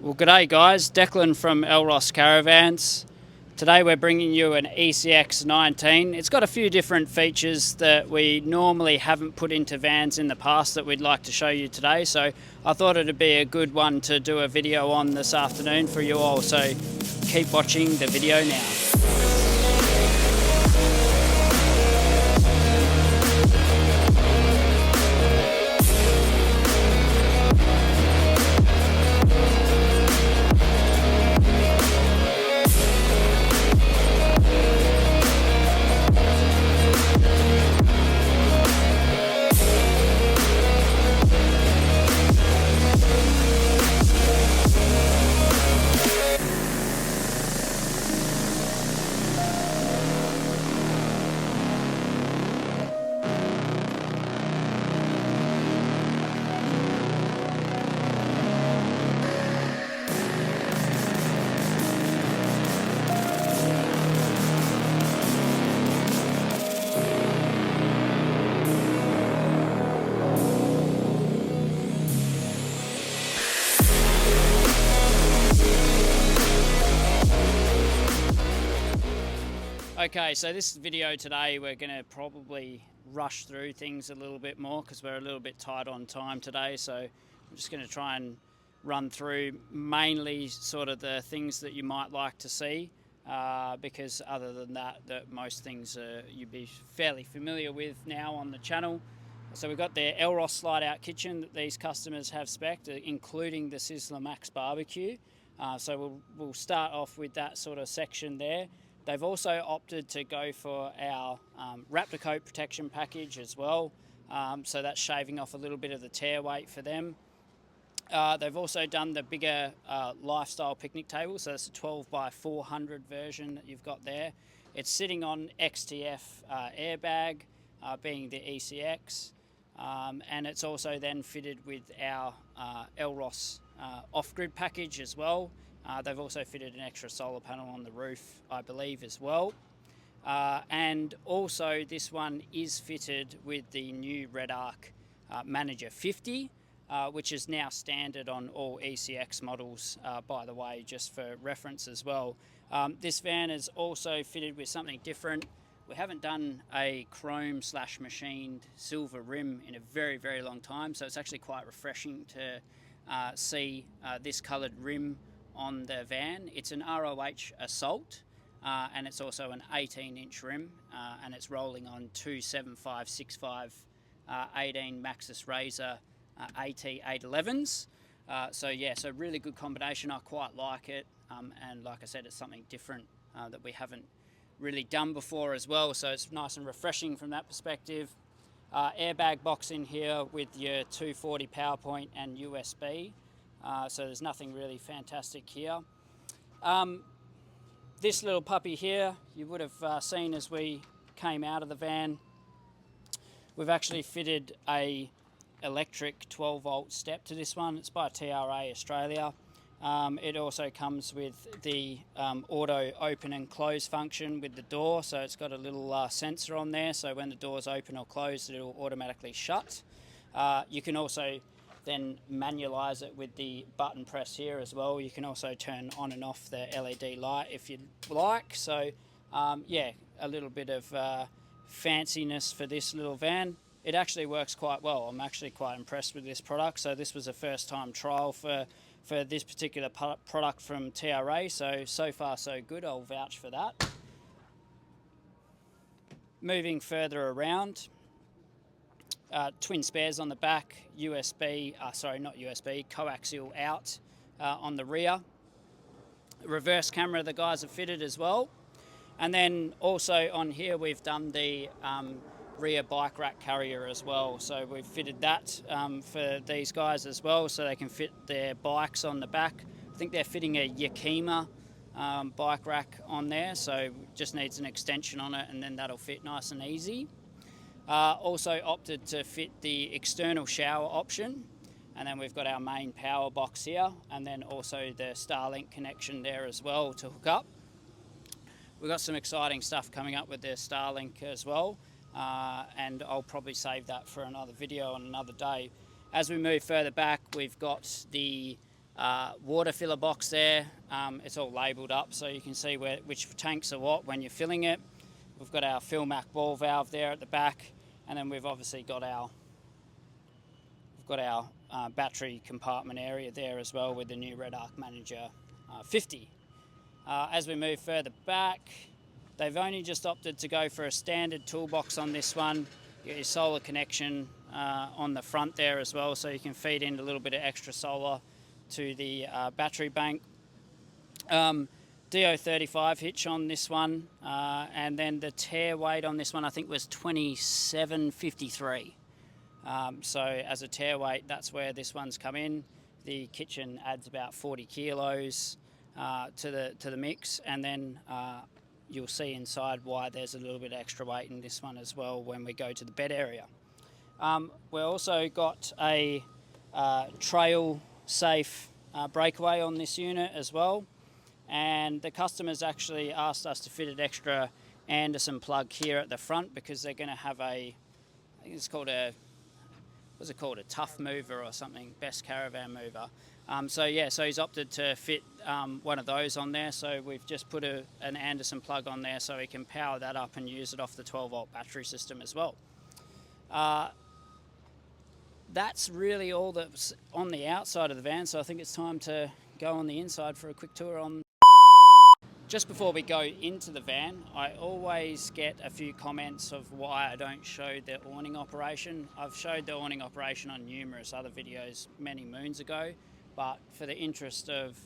Well, g'day guys, Declan from Redarc Caravans. Today we're bringing you an ECX19. It's got a few different features that we normally haven't put into vans in the past that we'd like to show you today. So I thought it'd be a good one to do a video on this afternoon for you all. So keep watching the video now. Okay, so this video today we're going to probably rush through things a little bit more because we're a little bit tight on time today. So I'm just going to try and run through mainly sort of the things that you might like to see because other than that most things you'd be fairly familiar with now on the channel. So we've got the Redarc slide out kitchen that these customers have spec'd, including the Sizzler Max barbecue. So we'll start off with that sort of section there. They've also opted to go for our Raptor Coat protection package as well. So that's shaving off a little bit of the tear weight for them. They've also done the bigger lifestyle picnic table. So it's a 12 by 400 version that you've got there. It's sitting on XTF airbag, being the ECX. And it's also then fitted with our Redarc off-grid package as well. They've also fitted an extra solar panel on the roof, I believe, as well. And also this one is fitted with the new Redarc Manager 50, which is now standard on all ECX models, by the way, just for reference as well. This van is also fitted with something different. We haven't done a chrome / machined silver rim in a very, very long time, so it's actually quite refreshing to see this coloured rim on the van. It's an ROH Assault and it's also an 18-inch rim and it's rolling on two 7565 18 Maxxis Razur AT811s. So yeah, so really good combination. I quite like it, and like I said, it's something different that we haven't really done before as well, so it's nice and refreshing from that perspective. Airbag box in here with your 240 PowerPoint and USB. So there's nothing really fantastic here. This little puppy here, you would have seen as we came out of the van. We've actually fitted a electric 12 volt step to this one. It's by TRA Australia. It also comes with the auto open and close function with the door. So it's got a little sensor on there. So when the door's open or closed, it'll automatically shut. You can also then manualize it with the button press here as well. You can also turn on and off the LED light if you'd like. So yeah, a little bit of fanciness for this little van. It actually works quite well. I'm actually quite impressed with this product. So this was a first time trial for this particular product from TRA. So far so good, I'll vouch for that. Moving further around, twin spares on the back, coaxial out on the rear. Reverse camera the guys have fitted as well. And then also on here we've done the rear bike rack carrier as well. So we've fitted that for these guys as well, so they can fit their bikes on the back. I think they're fitting a Yakima bike rack on there, so just needs an extension on it and then that'll fit nice and easy. Also opted to fit the external shower option, and then we've got our main power box here, and then also the Starlink connection there as well to hook up. We've got some exciting stuff coming up with the Starlink as well, and I'll probably save that for another video on another day. As we move further back, we've got the water filler box there. It's all labelled up so you can see which tanks are what when you're filling it. We've got our Filmac ball valve there at the back, and then we've obviously got our battery compartment area there as well with the new Redarc Manager 50. As we move further back, they've only just opted to go for a standard toolbox on this one. You get your solar connection on the front there as well, so you can feed in a little bit of extra solar to the battery bank. DO35 hitch on this one, and then the tear weight on this one I think was 2753. So as a tear weight, that's where this one's come in. The kitchen adds about 40 kilos to the mix, and then you'll see inside why there's a little bit extra weight in this one as well when we go to the bed area. We've also got a trail safe breakaway on this unit as well, and the customers actually asked us to fit an extra Anderson plug here at the front because they're going to have I think it's called a tough mover or something, best caravan mover. So he's opted to fit one of those on there, so we've just put an Anderson plug on there so he can power that up and use it off the 12-volt battery system as well. That's really all that's on the outside of the van, so I think it's time to go on the inside for a quick tour on. Just before we go into the van, I always get a few comments of why I don't show the awning operation. I've showed the awning operation on numerous other videos many moons ago, but for the interest of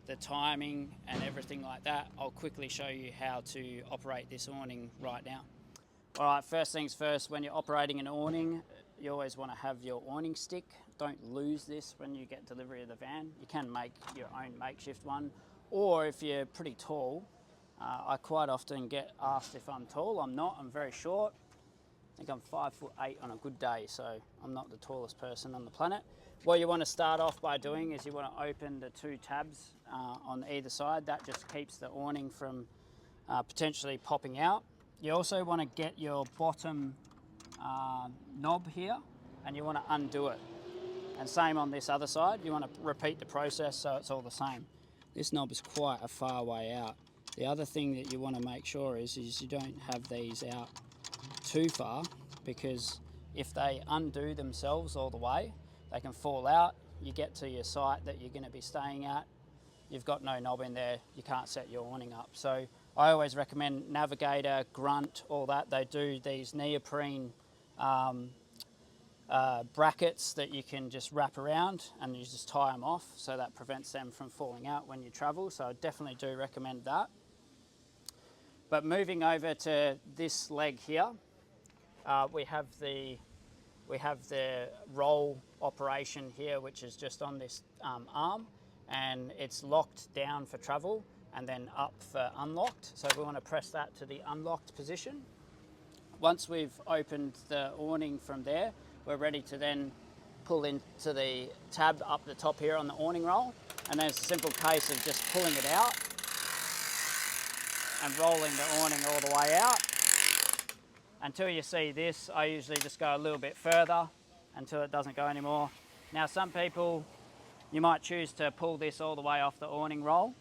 the timing and everything like that, I'll quickly show you how to operate this awning right now. All right, first things first, when you're operating an awning, you always want to have your awning stick. Don't lose this when you get delivery of the van. You can make your own makeshift one, or if you're pretty tall, I quite often get asked if I'm tall. I'm not, I'm very short. I think I'm 5'8" on a good day, so I'm not the tallest person on the planet. What you want to start off by doing is you want to open the two tabs on either side. That just keeps the awning from potentially popping out. You also want to get your bottom knob here, and you want to undo it. And same on this other side, you want to repeat the process so it's all the same. This knob is quite a far way out. The other thing that you want to make sure is you don't have these out too far, because if they undo themselves all the way, they can fall out. You get to your site that you're going to be staying at, you've got no knob in there, you can't set your awning up. So I always recommend Navigator, Grunt, all that. They do these neoprene brackets that you can just wrap around and you just tie them off, so that prevents them from falling out when you travel. So I definitely do recommend that. But moving over to this leg here, we have the roll operation here, which is just on this arm, and it's locked down for travel and then up for unlocked. So we want to press that to the unlocked position. Once we've opened the awning from there, we're ready to then pull into the tab up the top here on the awning roll, and then it's a simple case of just pulling it out and rolling the awning all the way out. Until you see this, I usually just go a little bit further until it doesn't go anymore. Now some people, you might choose to pull this all the way off the awning roll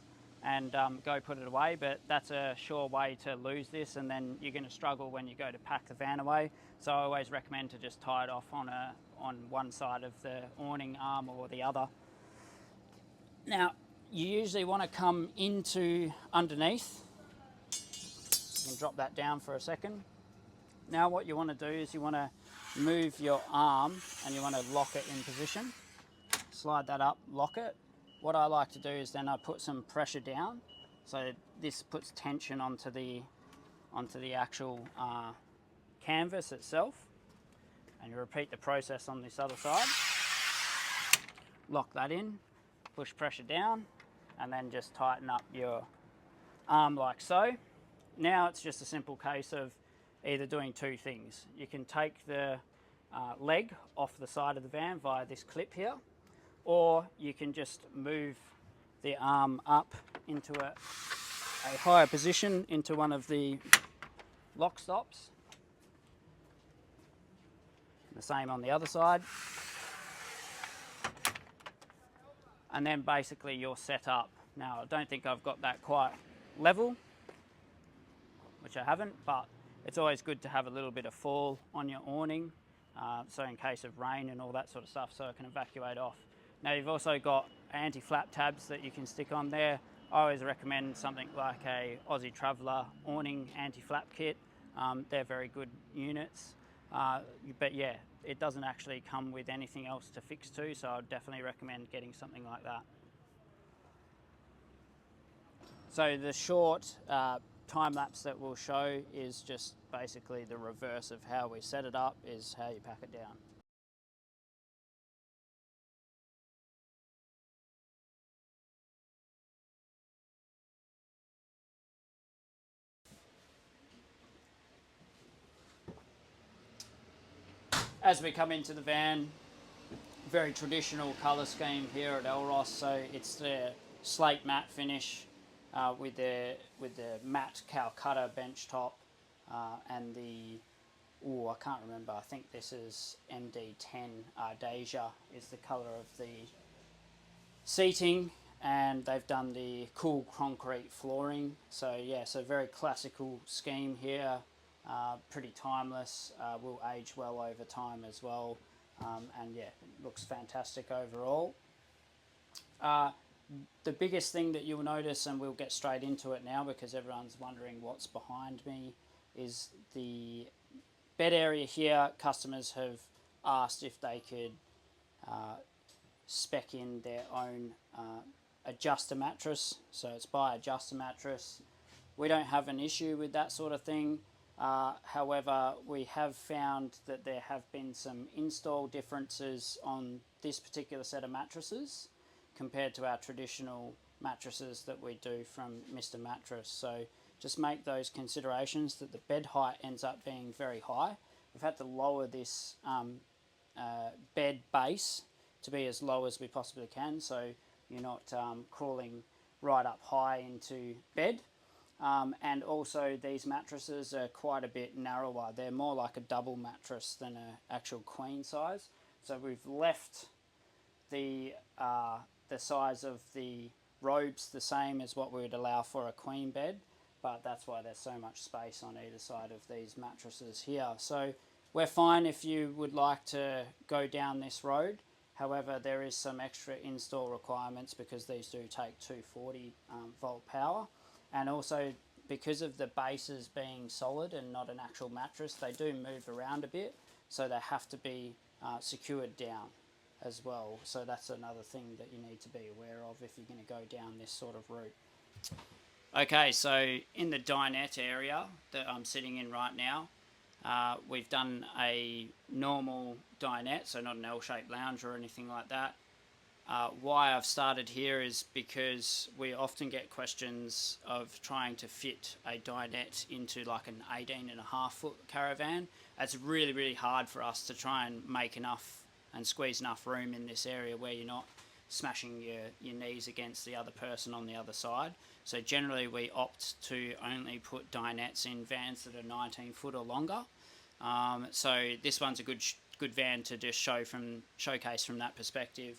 and go put it away, but that's a sure way to lose this, and then you're going to struggle when you go to pack the van away. So I always recommend to just tie it off on one side of the awning arm or the other. Now you usually want to come into underneath. You can drop that down for a second. Now what you want to do is you want to move your arm and you want to lock it in position. Slide that up, lock it. What I like to do is then I put some pressure down, so this puts tension onto the actual canvas itself, and you repeat the process on this other side. Lock that in, push pressure down, and then just tighten up your arm like so. Now it's just a simple case of either doing two things. You can take the leg off the side of the van via this clip here, or you can just move the arm up into a higher position into one of the lock stops. The same on the other side. and then basically you're set up. Now I don't think I've got that quite level, which I haven't, but it's always good to have a little bit of fall on your awning, so in case of rain and all that sort of stuff, so it can evacuate off. Now you've also got anti-flap tabs that you can stick on there. I always recommend something like a Aussie Traveller awning anti-flap kit. They're very good units, but yeah, it doesn't actually come with anything else to fix to, so I'd definitely recommend getting something like that. So the short time lapse that we'll show is just basically the reverse of how we set it up, is how you pack it down. As we come into the van, very traditional colour scheme here at Elros, so it's the slate matte finish with the matte Calcutta bench top and the, I can't remember, I think this is MD10 Ardesia is the colour of the seating, and they've done the cool concrete flooring. So yeah, so very classical scheme here, pretty timeless, will age well over time as well, and yeah, it looks fantastic overall. The biggest thing that you'll notice, and we'll get straight into it now because everyone's wondering what's behind me, is the bed area here. Customers have asked if they could spec in their own Ajust-a-mattress, so it's by Ajust-a-mattress. We don't have an issue with that sort of thing. However, we have found that there have been some install differences on this particular set of mattresses compared to our traditional mattresses that we do from Mr. Mattress. So just make those considerations, that the bed height ends up being very high. We've had to lower this bed base to be as low as we possibly can, so you're not crawling right up high into bed. And also these mattresses are quite a bit narrower. They're more like a double mattress than an actual queen size. So we've left the size of the robes the same as what we would allow for a queen bed, but that's why there's so much space on either side of these mattresses here. So we're fine if you would like to go down this road. However, there is some extra install requirements because these do take 240 volt power, and also because of the bases being solid and not an actual mattress, they do move around a bit, so they have to be secured down as well. So that's another thing that you need to be aware of if you're going to go down this sort of route. Okay, so in the dinette area that I'm sitting in right now, we've done a normal dinette, so not an L-shaped lounge or anything like that. Why I've started here is because we often get questions of trying to fit a dinette into like an 18.5 foot caravan. It's really, really hard for us to try and make enough and squeeze enough room in this area where you're not smashing your knees against the other person on the other side. So generally we opt to only put dinettes in vans that are 19 foot or longer. So this one's a good van to just showcase from that perspective.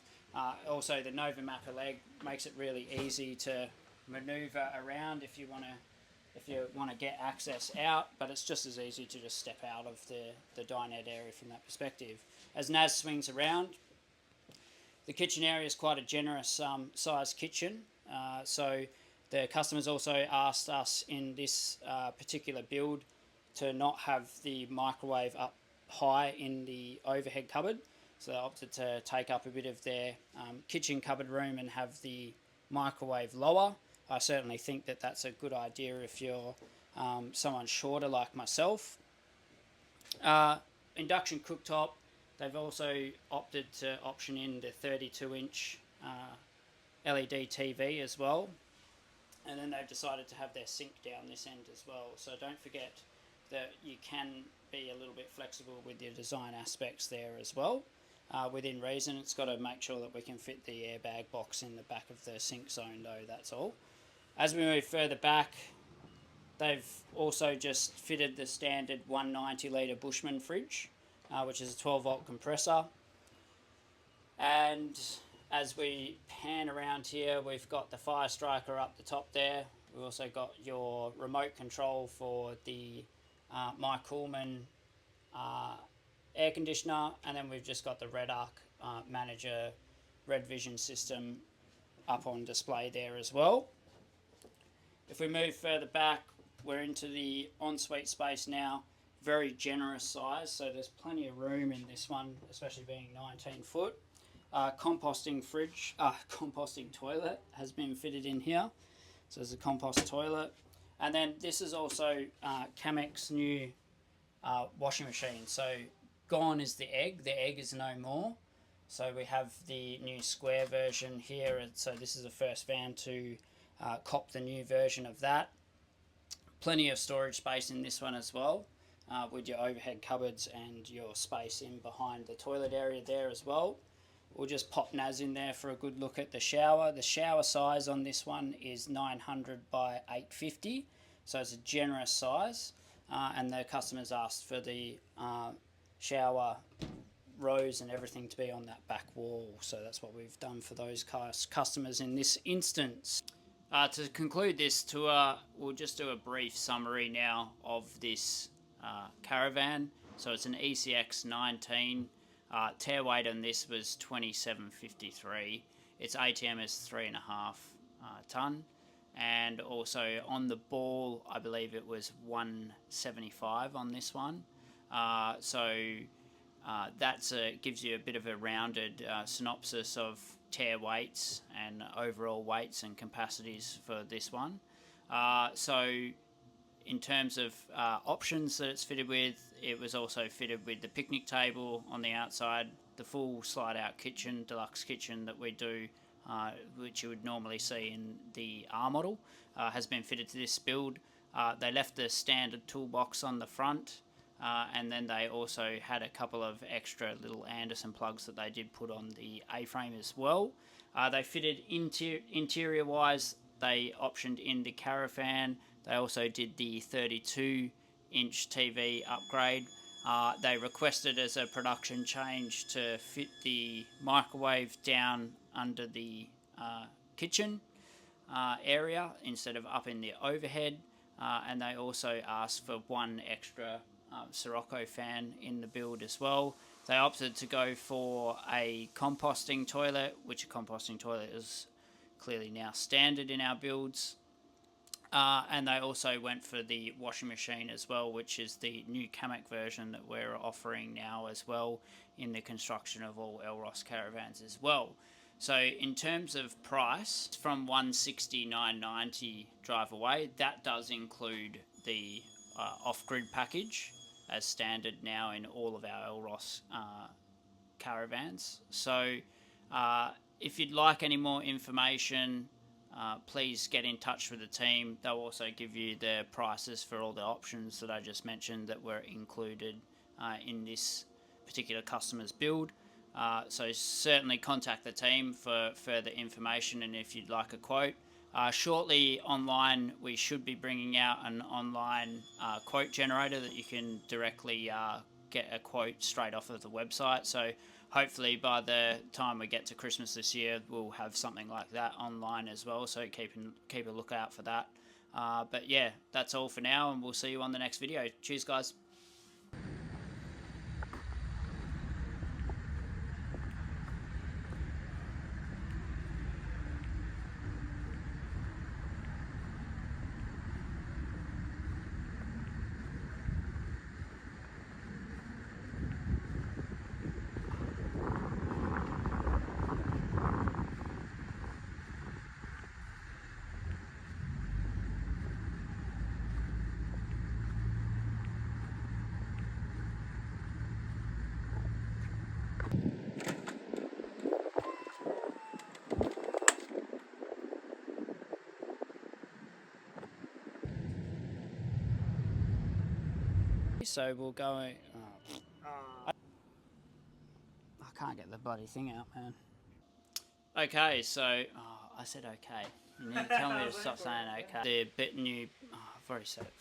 Also the Nova Mappa leg makes it really easy to maneuver around if you want to get access out, but it's just as easy to just step out of the dinette area from that perspective. As Naz swings around, the kitchen area is quite a generous sized kitchen, so the customers also asked us in this particular build to not have the microwave up high in the overhead cupboard, so they opted to take up a bit of their kitchen cupboard room and have the microwave lower. I certainly think that that's a good idea if you're someone shorter like myself. Induction cooktop, they've also opted to option in the 32-inch LED TV as well, and then they've decided to have their sink down this end as well. So don't forget that you can be a little bit flexible with your design aspects there as well. Within reason, it's got to make sure that we can fit the airbag box in the back of the sink zone though, that's all. As we move further back, they've also just fitted the standard 190 litre Bushman fridge, which is a 12 volt compressor. And as we pan around here, we've got the fire striker up the top there. We've also got your remote control for the My Coolman air conditioner, and then we've just got the Redarc Manager Red Vision system up on display there as well. If we move further back, we're into the ensuite space now. Very generous size, so there's plenty of room in this one, especially being 19 foot. Composting fridge, composting toilet has been fitted in here. So there's a compost toilet. And then this is also Camex's new washing machine. So gone is the egg is no more. So we have the new square version here, and so this is the first van to cop the new version of that. Plenty of storage space in this one as well, with your overhead cupboards and your space in behind the toilet area there as well. We'll just pop Naz in there for a good look at the shower. The shower size on this one is 900 by 850, so it's a generous size, and the customers asked for the shower rows and everything to be on that back wall, so that's what we've done for those customers in this instance. To conclude this tour, we'll just do a brief summary now of this Caravan. So it's an ECX19. Tear weight on this was 2753. Its ATM is 3.5 tonne, and also on the ball I believe it was 175 on this one. That's gives you a bit of a rounded synopsis of tear weights and overall weights and capacities for this one. So in terms of options that it's fitted with, it was also fitted with the picnic table on the outside, the full slide out kitchen, deluxe kitchen that we do, which you would normally see in the R model, has been fitted to this build. They left the standard toolbox on the front, and then they also had a couple of extra little Anderson plugs that they did put on the A-frame as well. They fitted interior wise, they optioned in the Caravan. They also did the 32-inch TV upgrade. They requested as a production change to fit the microwave down under the kitchen area instead of up in the overhead. And they also asked for one extra Sirocco fan in the build as well. They opted to go for a composting toilet, which a composting toilet is clearly now standard in our builds. And they also went for the washing machine as well, which is the new Camec version that we're offering now as well in the construction of all Elros Caravans as well. So in terms of price, from $169.90 drive away, that does include the off-grid package as standard now in all of our Elros Caravans. So if you'd like any more information, please get in touch with the team. They'll also give you the prices for all the options that I just mentioned that were included in this particular customer's build. So certainly contact the team for further information, and if you'd like a quote. Shortly online we should be bringing out an online quote generator that you can directly get a quote straight off of the website. So hopefully by the time we get to Christmas this year, we'll have something like that online as well, so keep a lookout for that. But yeah, that's all for now, and we'll see you on the next video. Cheers guys. So we'll go. I can't get the bloody thing out, man. Okay, so I said okay. You need to tell me to stop saying okay. The bit new. I've already said it.